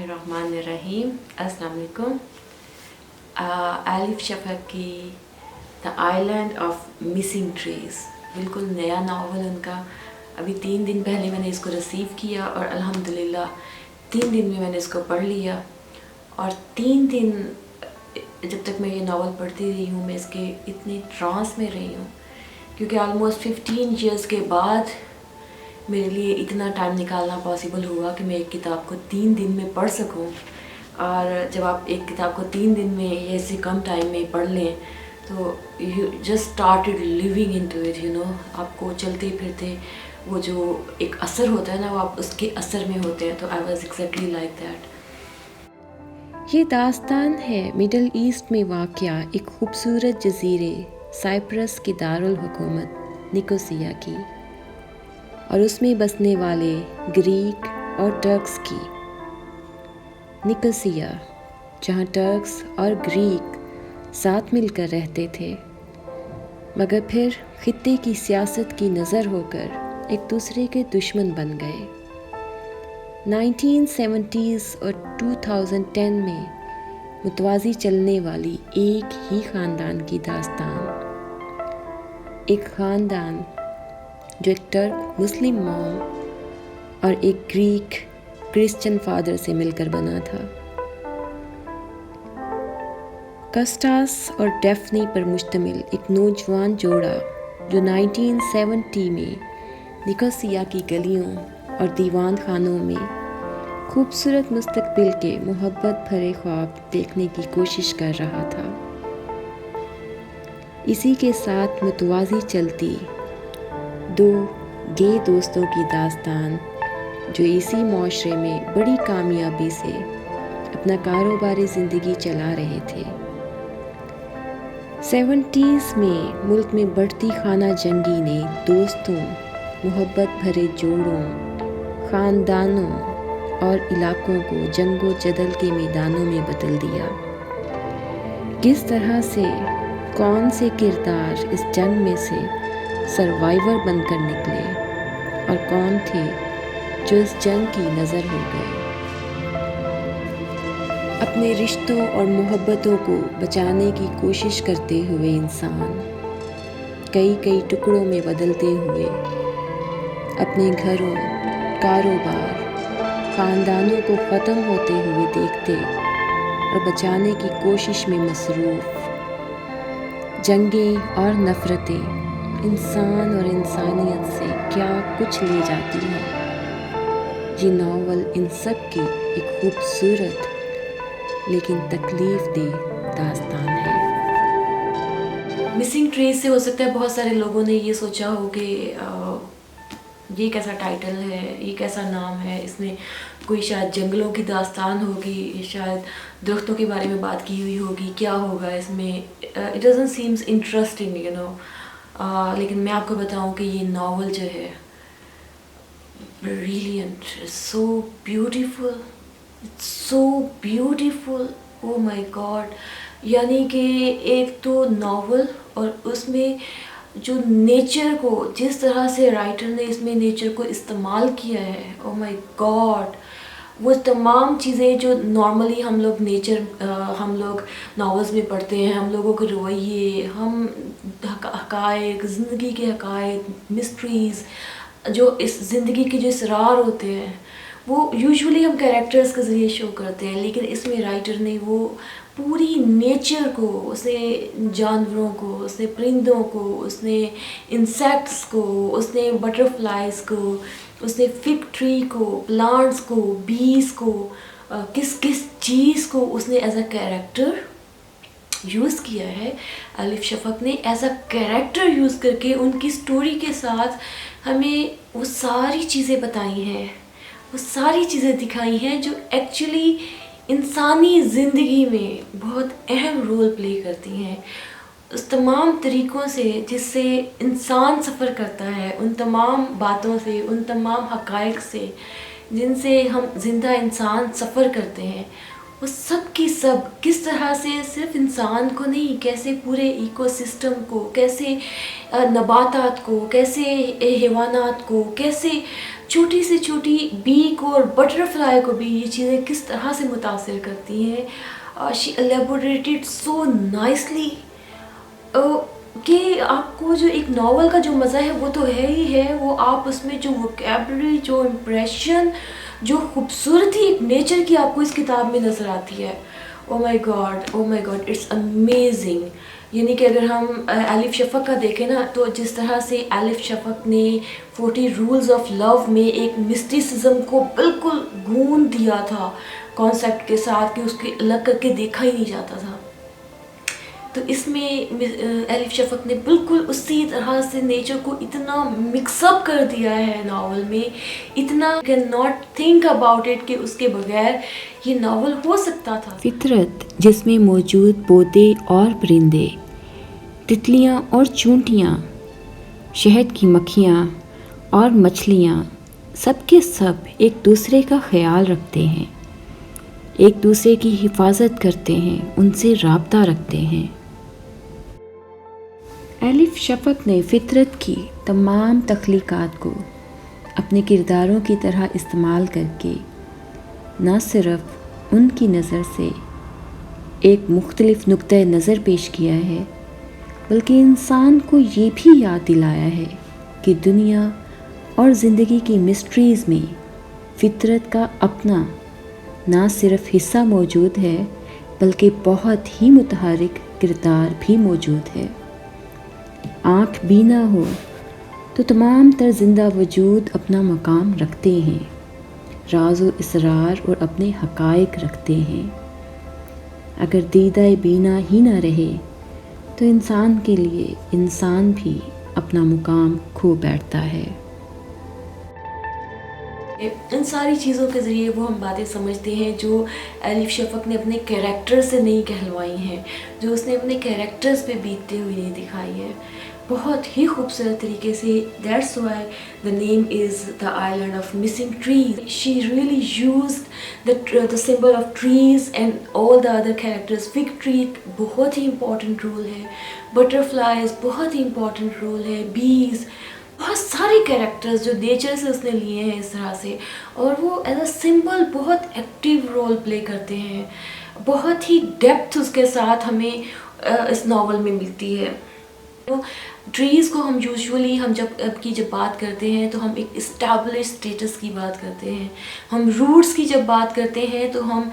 बिस्मिल्लाहिर्रहमानिर्रहीम। अस्सलाम वालेकुम। आलिफ शफ़क़ की the island of missing trees, बिल्कुल नया नावल उनका। अभी 3 दिन पहले मैंने इसको रिसीव किया और अल्हम्दुलिल्लाह 3 दिन में मैंने इसको पढ़ लिया। और 3 दिन जब तक मैं ये नावल पढ़ती रही हूँ, मैं इसके इतने ट्रांस में रही हूँ, क्योंकि ऑलमोस्ट 15 ईयर्स के बाद मेरे लिए इतना टाइम निकालना पॉसिबल हुआ कि मैं एक किताब को 3 दिन में पढ़ सकूं। और जब आप एक किताब को 3 दिन में या इससे कम टाइम में पढ़ लें तो you just started living into it, you know. आपको चलते फिरते वो जो एक असर होता है ना, वो आप उसके असर में होते हैं। तो I was exactly like that. ये दास्तान है मिडल ईस्ट में वाक़या एक खूबसूरत जज़ीरे साइप्रस के दारुल हुकूमत निकोसिया की, और उसमें बसने वाले ग्रीक और टर्क्स की। निकोसिया, जहाँ टर्क्स और ग्रीक साथ मिलकर रहते थे, मगर फिर खित्ते की सियासत की नज़र होकर एक दूसरे के दुश्मन बन गए। 1970s और 2010 में मुतवाज़ी चलने वाली एक ही ख़ानदान की दास्तान। एक ख़ानदान जो एक टर्क मुस्लिम मॉम और एक ग्रीक क्रिश्चियन फादर से मिलकर बना था। कस्टास और डेफनी पर मुश्तमिल एक नौजवान जोड़ा जो 1970 में निकोसिया की गलियों और दीवान खानों में खूबसूरत मुस्तकबिल के मोहब्बत भरे ख्वाब देखने की कोशिश कर रहा था। इसी के साथ मुतवाज़ी चलती 2 गे दोस्तों की दास्तान, जो इसी माशरे में बड़ी कामयाबी से अपना कारोबारी ज़िंदगी चला रहे थे। 70s में मुल्क में बढ़ती खाना जंगी ने दोस्तों, मोहब्बत भरे जोड़ों, ख़ानदानों और इलाकों को जंगो जदल के मैदानों में बदल दिया। किस तरह से कौन से किरदार इस जंग में से सर्वाइवर बनकर निकले और कौन थे जो इस जंग की नज़र हो गए। अपने रिश्तों और मोहब्बतों को बचाने की कोशिश करते हुए इंसान कई टुकड़ों में बदलते हुए अपने घरों, कारोबार, ख़ानदानों को ख़त्म होते हुए देखते और बचाने की कोशिश में मसरूफ़। जंगें और नफ़रतें इंसान और इंसानियत से क्या कुछ ले जाती हैं। ये नावल इन सब की एक खूबसूरत लेकिन तकलीफ़ देह दास्तान है। मिसिंग ट्रीज से हो सकता है बहुत सारे लोगों ने ये सोचा हो कि ये कैसा टाइटल है, ये कैसा नाम है, इसमें कोई शायद जंगलों की दास्तान होगी, शायद दरख्तों के बारे में बात की हुई होगी, क्या होगा इसमें। It doesn't seems interesting, you know. लेकिन मैं आपको बताऊं कि ये नावल जो है brilliant, so beautiful, it's so beautiful, oh my God. यानी कि एक तो नावल और उसमें जो नेचर को, जिस तरह से राइटर ने इसमें नेचर को इस्तेमाल किया है, ओ माय गॉड। वो तमाम चीज़ें जो नॉर्मली हम लोग हम लोग नावल्स में पढ़ते हैं, हम लोगों के रवैये, हम हक़ाइक़, ज़िंदगी के हक़ाइक़, मिस्ट्रीज़, जो इस ज़िंदगी के जो इसरार होते हैं, वो यूजुअली हम कैरेक्टर्स के ज़रिए शो करते हैं। लेकिन इसमें राइटर ने वो पूरी नेचर को, उसने जानवरों को, उसने परिंदों को, उसने इंसेक्ट्स को, उसने बटरफ्लाइज को, उसने फिग ट्री को, प्लांट्स को, बीज को, किस किस चीज़ को उसने एज अ कैरेक्टर यूज़ किया है। आलिफ शफ़क़ ने एज अ कैरेक्टर यूज़ करके उनकी स्टोरी के साथ हमें वो सारी चीज़ें बताई हैं, वो सारी चीज़ें दिखाई हैं जो एक्चुअली इंसानी ज़िंदगी में बहुत अहम रोल प्ले करती हैं। उस तमाम तरीक़ों से जिससे इंसान सफ़र करता है, उन तमाम बातों से, उन तमाम हक़ाइक़ से जिनसे हम ज़िंदा इंसान सफ़र करते हैं, वो सब की सब किस तरह से सिर्फ इंसान को नहीं, कैसे पूरे इकोसिस्टम को, कैसे नबातात को, कैसे हैवानात को, कैसे छोटी से छोटी बी को और बटरफ्लाई को भी ये चीज़ें किस तरह से मुतासिर करती हैं। शी एलेबोरेटेड सो नाइसली कि आपको जो एक नावल का जो मज़ा है वो तो है ही है, वो आप उसमें जो वोकेबलरी, जो इम्प्रेशन, जो खूबसूरती एक नेचर की आपको इस किताब में नज़र आती है। Oh my God, it's amazing. यानी कि अगर हम आलिफ शफ़क़ का देखें ना, तो जिस तरह से आलिफ शफ़क़ ने 40 रूल्स ऑफ लव में एक मिस्टिसिज्म को बिल्कुल गूंद दिया था कॉन्सेप्ट के साथ, कि उसके अलग करके देखा ही नहीं जाता था, तो इसमें आलिफ शफ़क़ ने बिल्कुल उसी तरह से नेचर को इतना मिक्सअप कर दिया है नावल में, इतना can not think about it कि उसके बगैर ये नावल हो सकता था। फितरत जिसमें मौजूद पौधे और परिंदे, तितलियाँ और चूंटियाँ, शहद की मक्खियाँ और मछलियाँ, सब के सब एक दूसरे का ख्याल रखते हैं, एक दूसरे की हिफाजत करते हैं, उनसे राब्ता रखते हैं। आलिफ शफ़क़ ने फितरत की तमाम तख्लीक़ात को अपने किरदारों की तरह इस्तेमाल करके न सिर्फ़ उनकी नज़र से एक मुख्तलिफ़ नुक्ते नज़र पेश किया है, बल्कि इंसान को ये भी याद दिलाया है कि दुनिया और ज़िंदगी की मिस्ट्रीज़ में फितरत का अपना ना सिर्फ हिस्सा मौजूद है, बल्कि बहुत ही मुतहरिक किरदार भी मौजूद है। आँख भी ना हो तो तमाम तर ज़िंदा वजूद अपना मकाम रखते हैं, राज़ व इसरार और अपने हक़ाइक़ रखते हैं। अगर दीदाए बीना ही ना रहे तो इंसान के लिए इंसान भी अपना मुकाम खो बैठता है। इन सारी चीज़ों के ज़रिए वो हम बातें समझते हैं जो आलिफ शफ़क़ ने अपने कैरेक्टर से नहीं कहलवाई हैं, जो उसने अपने कैरेक्टर्स पे बीतते हुए नहीं दिखाई है, बहुत ही खूबसूरत तरीके से। That's why the name is the island of missing trees. She really used the symbol of trees and all the other characters. Fig tree बहुत ही इंपॉर्टेंट रोल है, बटरफ्लाइज बहुत ही इंपॉर्टेंट रोल है, बीज, बहुत सारे कैरेक्टर्स जो नेचर से उसने लिए हैं इस तरह से, और वो एज अ सिंबल बहुत एक्टिव रोल प्ले करते हैं। बहुत ही डेप्थ उसके साथ हमें इस नावल में मिलती है। ट्रीज़ को हम यूजुअली हम जब बात करते हैं तो हम एक इस्टेब्लिश स्टेटस की बात करते हैं। हम रूट्स की जब बात करते हैं तो हम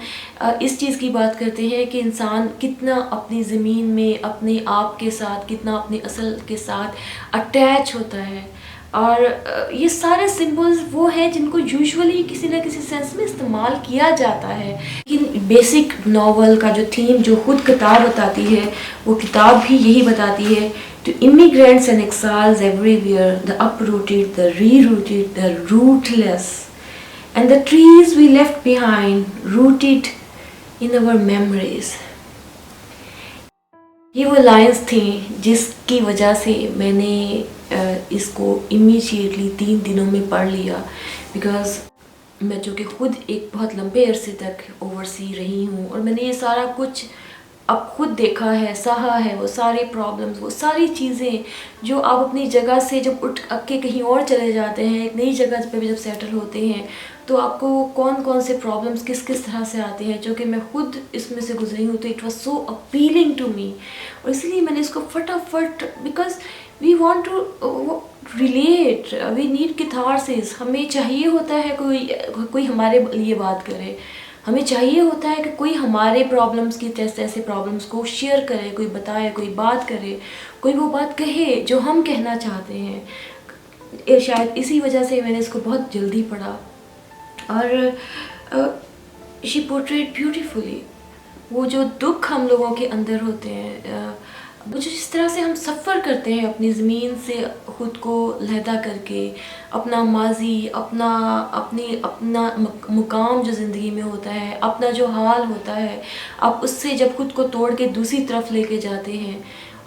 इस चीज़ की बात करते हैं कि इंसान कितना अपनी ज़मीन में अपने आप के साथ, कितना अपने असल के साथ अटैच होता है। और ये सारे सिंबल्स वो हैं जिनको यूजुअली किसी न किसी सेंस में इस्तेमाल किया जाता है, लेकिन बेसिक नावल का जो थीम जो खुद किताब बताती है, वो किताब भी यही बताती है। To immigrants and exiles everywhere, the uprooted, the rerouted, the rootless, and the trees we left behind, rooted in our memories. ये वो लाइन्स थी जिसकी वजह से मैंने इसको इमीडिएटली 3 दिनों में पढ़ लिया, बिकॉज़ मैं जो कि खुद एक बहुत लंबे अरसे तक ओवरसी रही हूँ और मैंने ये सारा कुछ अब खुद देखा है, सहा है, वो सारे प्रॉब्लम्स, वो सारी चीज़ें जो आप अपनी जगह से जब उठ के कहीं और चले जाते हैं, एक नई जगह पे जब सेटल होते हैं, तो आपको कौन कौन से प्रॉब्लम्स किस किस तरह से आते हैं, जो कि मैं खुद इसमें से गुजरी हूँ। तो it was so appealing to me, और इसलिए मैंने इसको फटाफट, because we want to relate, we need catharsis. हमें चाहिए होता है कोई हमारे लिए बात करे, हमें चाहिए होता है कि कोई हमारे प्रॉब्लम्स की ऐसे प्रॉब्लम्स को शेयर करे, कोई बताए, कोई बात करे, कोई वो बात कहे जो हम कहना चाहते हैं। शायद इसी वजह से मैंने इसको बहुत जल्दी पढ़ा। और शी पोर्ट्रेट ब्यूटीफुली वो जो दुख हम लोगों के अंदर होते हैं, वो जो जिस तरह से हम सफ़र करते हैं अपनी ज़मीन से ख़ुद को लहदा करके, अपना माजी, अपना मुकाम जो ज़िंदगी में होता है, अपना जो हाल होता है, आप उससे जब ख़ुद को तोड़ के दूसरी तरफ लेके जाते हैं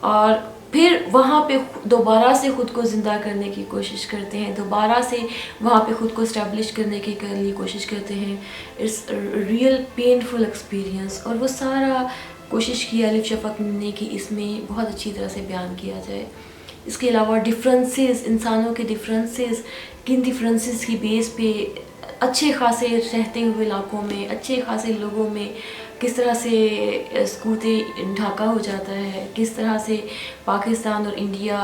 और फिर वहाँ पे दोबारा से ख़ुद को ज़िंदा करने की कोशिश करते हैं, दोबारा से वहाँ पे ख़ुद को इस्टेब्लिश करने की कोशिश करते हैं। इट्स रियल पेनफुल एक्सपीरियंस, और वो सारा कोशिश की आलिफ शफ़क़ ने कि इसमें बहुत अच्छी तरह से बयान किया जाए। اس کے علاوہ ڈفرینسز، انسانوں کے ڈفرینسز، کن ڈفرینسز کی بیس پہ اچھے خاصے رہتے ہوئے علاقوں میں، اچھے خاصے لوگوں میں کس طرح سے سکوت ڈھاکہ ہو جاتا ہے، کس طرح سے پاکستان اور انڈیا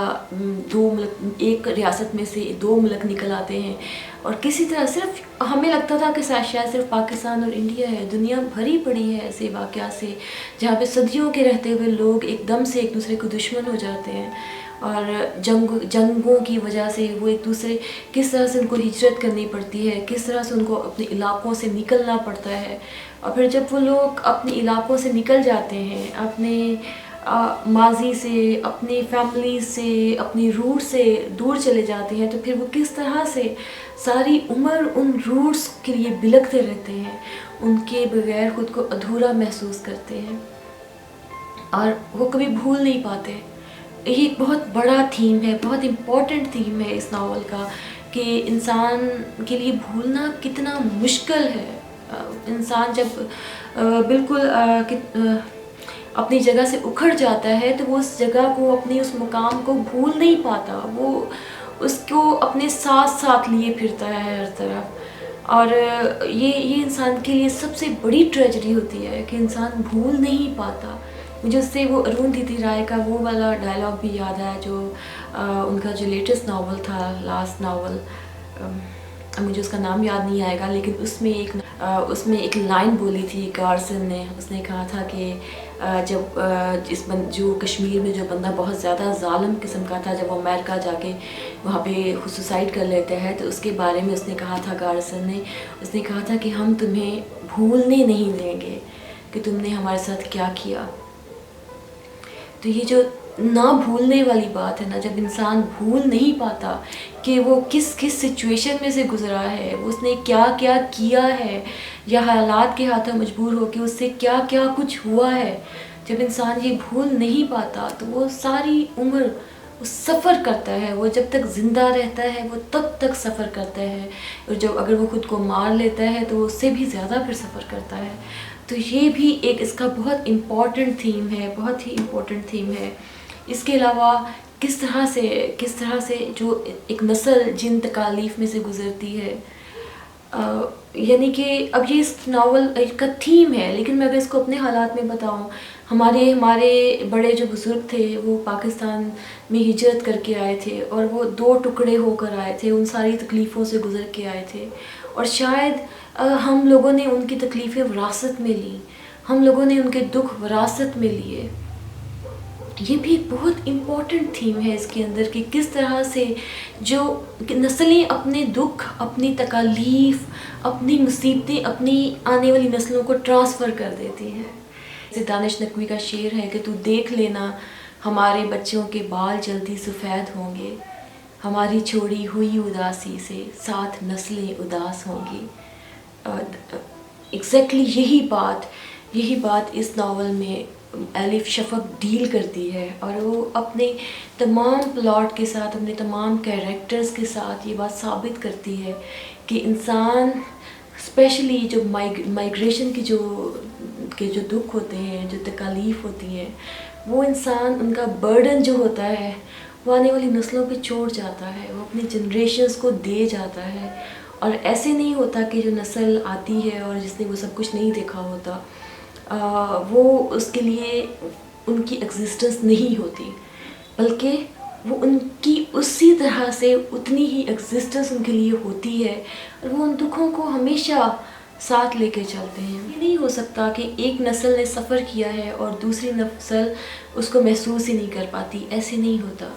دو ملک، ایک ریاست میں سے دو ملک نکل آتے ہیں، اور کسی طرح صرف ہمیں لگتا تھا کہ شاید صرف پاکستان اور انڈیا ہے، دنیا بھری پڑی ہے ایسے واقعات سے جہاں پہ صدیوں کے رہتے ہوئے لوگ ایک دم سے ایک دوسرے کو دشمن ہو جاتے ہیں، اور جنگوں کی وجہ سے وہ ایک دوسرے، کس طرح سے ان کو ہجرت کرنی پڑتی ہے، کس طرح سے ان کو اپنے علاقوں سے نکلنا پڑتا ہے، اور پھر جب وہ لوگ اپنے علاقوں سے نکل جاتے ہیں، اپنے ماضی سے، اپنی فیملی سے، اپنی روٹ سے دور چلے جاتے ہیں، تو پھر وہ کس طرح سے ساری عمر ان روٹس کے لیے بلکتے رہتے ہیں، ان کے بغیر خود کو ادھورا محسوس کرتے ہیں، اور وہ کبھی بھول نہیں پاتے۔ یہ ایک بہت بڑا تھیم ہے، بہت امپورٹنٹ تھیم ہے اس ناول کا، کہ انسان کے لیے بھولنا کتنا مشکل ہے۔ انسان جب بالکل اپنی جگہ سے اکھڑ جاتا ہے تو وہ اس جگہ کو، اپنی اس مقام کو بھول نہیں پاتا، وہ اس کو اپنے ساتھ ساتھ لیے پھرتا ہے ہر طرف، اور یہ انسان کے لیے سب سے بڑی ٹریجڈی ہوتی ہے کہ انسان بھول نہیں پاتا۔ مجھے اس سے وہ اروندھتی رائے کا وہ والا ڈائلاگ بھی یاد آیا، جو ان کا جو لیٹسٹ ناول تھا، لاسٹ ناول، مجھے اس کا نام یاد نہیں آئے گا، لیکن اس میں ایک لائن بولی تھی گارسن نے، اس نے کہا تھا کہ جب جو کشمیر میں جو بندہ بہت زیادہ ظالم قسم کا تھا، جب وہ امریکہ جا کے وہاں پہ سوسائڈ کر لیتا ہے، تو اس کے بارے میں اس نے کہا تھا، گارسن نے، اس نے کہا تھا کہ ہم تمہیں بھولنے نہیں دیں گے کہ تم نے ہمارے ساتھ کیا کیا۔ تو یہ جو نہ بھولنے والی بات ہے نا، جب انسان بھول نہیں پاتا کہ وہ کس سچویشن میں سے گزرا ہے، اس نے کیا کیا کیا ہے، یا حالات کے ہاتھوں مجبور ہو کے اس سے کیا کیا کچھ ہوا ہے، جب انسان یہ بھول نہیں پاتا تو وہ ساری عمر وہ سفر کرتا ہے، وہ جب تک زندہ رہتا ہے وہ تب تک سفر کرتا ہے، اور جب اگر وہ خود کو مار لیتا ہے تو وہ اس سے بھی زیادہ پھر سفر کرتا ہے۔ تو یہ بھی ایک اس کا بہت امپورٹنٹ تھیم ہے، بہت ہی امپورٹنٹ تھیم ہے۔ اس کے علاوہ کس طرح سے جو ایک نسل جن تکالیف میں سے گزرتی ہے، یعنی کہ اب یہ اس ناول کا تھیم ہے، لیکن میں اگر اس کو اپنے حالات میں بتاؤں، ہمارے بڑے جو بزرگ تھے وہ پاکستان میں ہجرت کر کے آئے تھے، اور وہ دو ٹکڑے ہو کر آئے تھے، ان ساری تکلیفوں سے گزر کے آئے تھے، اور شاید ہم لوگوں نے ان کی تکلیفیں وراثت میں لیں، ہم لوگوں نے ان کے دکھ وراثت میں لیے۔ یہ بھی ایک بہت امپورٹنٹ تھیم ہے اس کے اندر، کہ کس طرح سے جو نسلیں اپنے دکھ، اپنی تکالیف، اپنی مصیبتیں اپنی آنے والی نسلوں کو ٹرانسفر کر دیتی ہیں۔ جیسے دانش نقوی کا شعر ہے کہ تو دیکھ لینا ہمارے بچوں کے بال جلدی سفید ہوں گے، ہماری چھوڑی ہوئی اداسی سے ساتھ نسلیں اداس ہوں گی۔ ایگزیکٹلی یہی بات اس ناول میں الف شفق ڈیل کرتی ہے، اور وہ اپنے تمام پلاٹ کے ساتھ، اپنے تمام کیریکٹرز کے ساتھ یہ بات ثابت کرتی ہے کہ انسان، اسپیشلی جو مائگریشن کی جو دکھ ہوتے ہیں، جو تکالیف ہوتی ہیں، وہ انسان، ان کا برڈن جو ہوتا ہے وہ آنے والی نسلوں پہ چھوڑ جاتا ہے، وہ اپنی جنریشنز کو دے جاتا ہے، اور ایسے نہیں ہوتا کہ جو نسل آتی ہے اور جس نے وہ سب کچھ نہیں دیکھا ہوتا، وہ اس کے لیے ان کی ایگزسٹنس نہیں ہوتی، بلکہ وہ ان کی اسی طرح سے اتنی ہی ایگزسٹنس ان کے لیے ہوتی ہے، اور وہ ان دکھوں کو ہمیشہ ساتھ لے کے چلتے ہیں۔ یہ نہیں ہو سکتا کہ ایک نسل نے سفر کیا ہے اور دوسری نسل اس کو محسوس ہی نہیں کر پاتی، ایسے نہیں ہوتا۔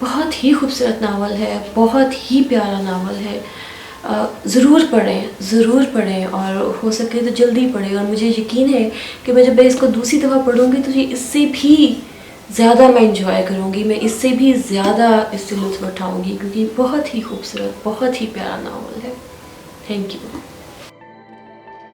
بہت ہی خوبصورت ناول ہے، بہت ہی پیارا ناول ہے، ضرور پڑھیں، اور ہو سکے تو جلدی پڑھیں، اور مجھے یقین ہے کہ میں جب اس کو دوسری دفعہ پڑھوں گی تو یہ اس سے بھی زیادہ میں انجوائے کروں گی، میں اس سے بھی زیادہ اس سے لطف اٹھاؤں گی، کیونکہ بہت ہی خوبصورت، بہت ہی پیارا ناول ہے۔ Thank you.